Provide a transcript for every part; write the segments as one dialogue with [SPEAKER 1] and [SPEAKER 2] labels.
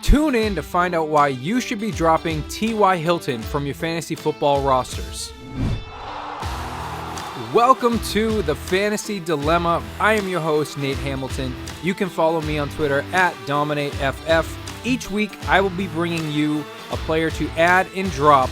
[SPEAKER 1] Tune in to find out why you should be dropping T.Y. Hilton from your fantasy football rosters. Welcome to the Fantasy Dilemma. I am your host, Nate Hamilton. You can follow me on Twitter at DominateFF. Each week, I will be bringing you a player to add and drop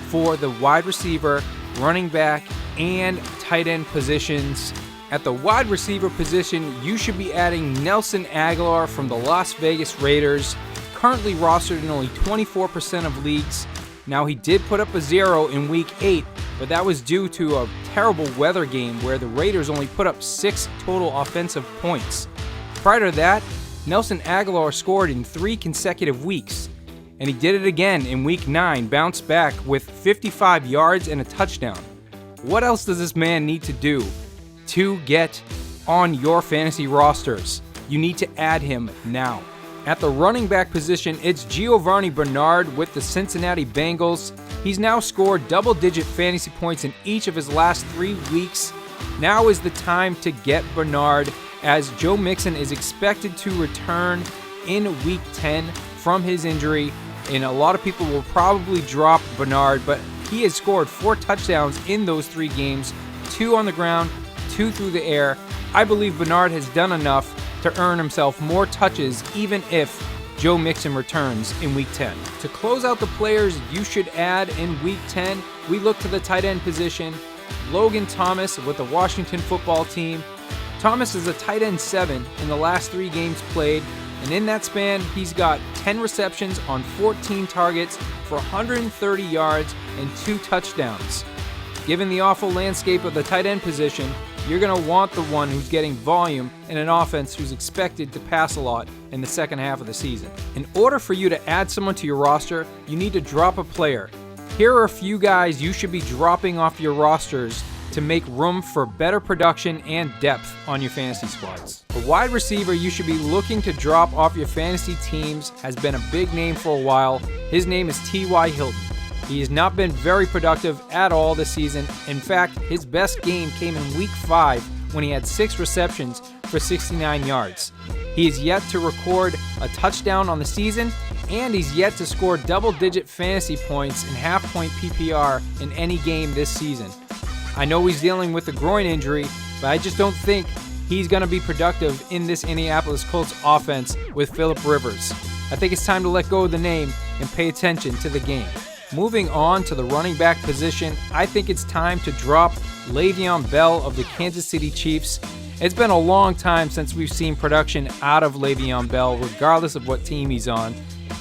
[SPEAKER 1] for the wide receiver, running back, and tight end positions. At the wide receiver position, you should be adding Nelson Agholor from the Las Vegas Raiders, currently rostered in only 24% of leagues. Now, he did put up a 0 in Week 8, but that was due to a terrible weather game where the Raiders only put up 6 total offensive points. Prior to that, Nelson Agholor scored in 3 consecutive weeks, and he did it again in Week 9, bounced back with 55 yards and a touchdown. What else does this man need to do to get on your fantasy rosters? You need to add him now. At the running back position, it's Giovani Bernard with the Cincinnati Bengals. He's now scored double-digit fantasy points in each of his last 3 weeks. Now is the time to get Bernard, as Joe Mixon is expected to return in Week 10 from his injury, and a lot of people will probably drop Bernard, but he has scored 4 touchdowns in those 3 games, 2 on the ground, 2 through the air. I believe Bernard has done enough to earn himself more touches even if Joe Mixon returns in Week 10. To close out the players you should add in Week 10, we look to the tight end position. Logan Thomas with the Washington football team. Thomas is a tight end 7 in the last 3 games played, and in that span, he's got 10 receptions on 14 targets for 130 yards and 2 touchdowns. Given the awful landscape of the tight end position, you're going to want the one who's getting volume in an offense who's expected to pass a lot in the second half of the season. In order for you to add someone to your roster, you need to drop a player. Here are a few guys you should be dropping off your rosters to make room for better production and depth on your fantasy squads. A wide receiver you should be looking to drop off your fantasy teams has been a big name for a while. His name is T.Y. Hilton. He has not been very productive at all this season. In fact, his best game came in Week 5 when he had 6 receptions for 69 yards. He is yet to record a touchdown on the season, and he's yet to score double-digit fantasy points in half-point PPR in any game this season. I know he's dealing with a groin injury, but I just don't think he's going to be productive in this Indianapolis Colts offense with Phillip Rivers. I think it's time to let go of the name and pay attention to the game. Moving on to the running back position, I think it's time to drop LeVeon Bell of the Kansas City Chiefs. It's been a long time since we've seen production out of LeVeon Bell, regardless of what team he's on.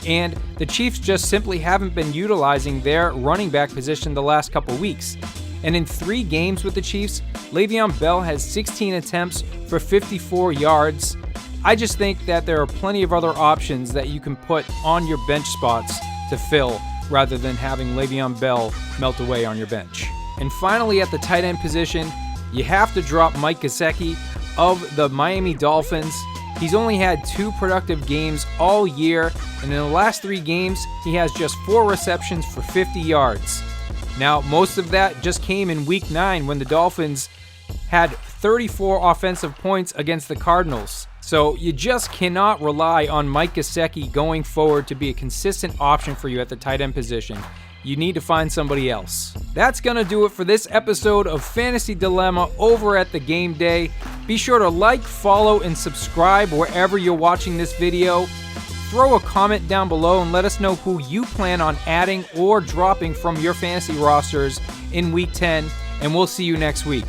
[SPEAKER 1] And the Chiefs just simply haven't been utilizing their running back position the last couple weeks. And in 3 games with the Chiefs, LeVeon Bell has 16 attempts for 54 yards. I just think that there are plenty of other options that you can put on your bench spots to fill, rather than having LeVeon Bell melt away on your bench. And finally, at the tight end position, you have to drop Mike Gesicki of the Miami Dolphins. He's only had 2 productive games all year, and in the last 3 games, he has just 4 receptions for 50 yards. Now, most of that just came in Week 9 when the Dolphins had 34 offensive points against the Cardinals. So you just cannot rely on Mike Gesicki going forward to be a consistent option for you at the tight end position. You need to find somebody else. That's going to do it for this episode of Fantasy Dilemma over at the Game Day. Be sure to like, follow, and subscribe wherever you're watching this video. Throw a comment down below and let us know who you plan on adding or dropping from your fantasy rosters in Week 10, and we'll see you next week.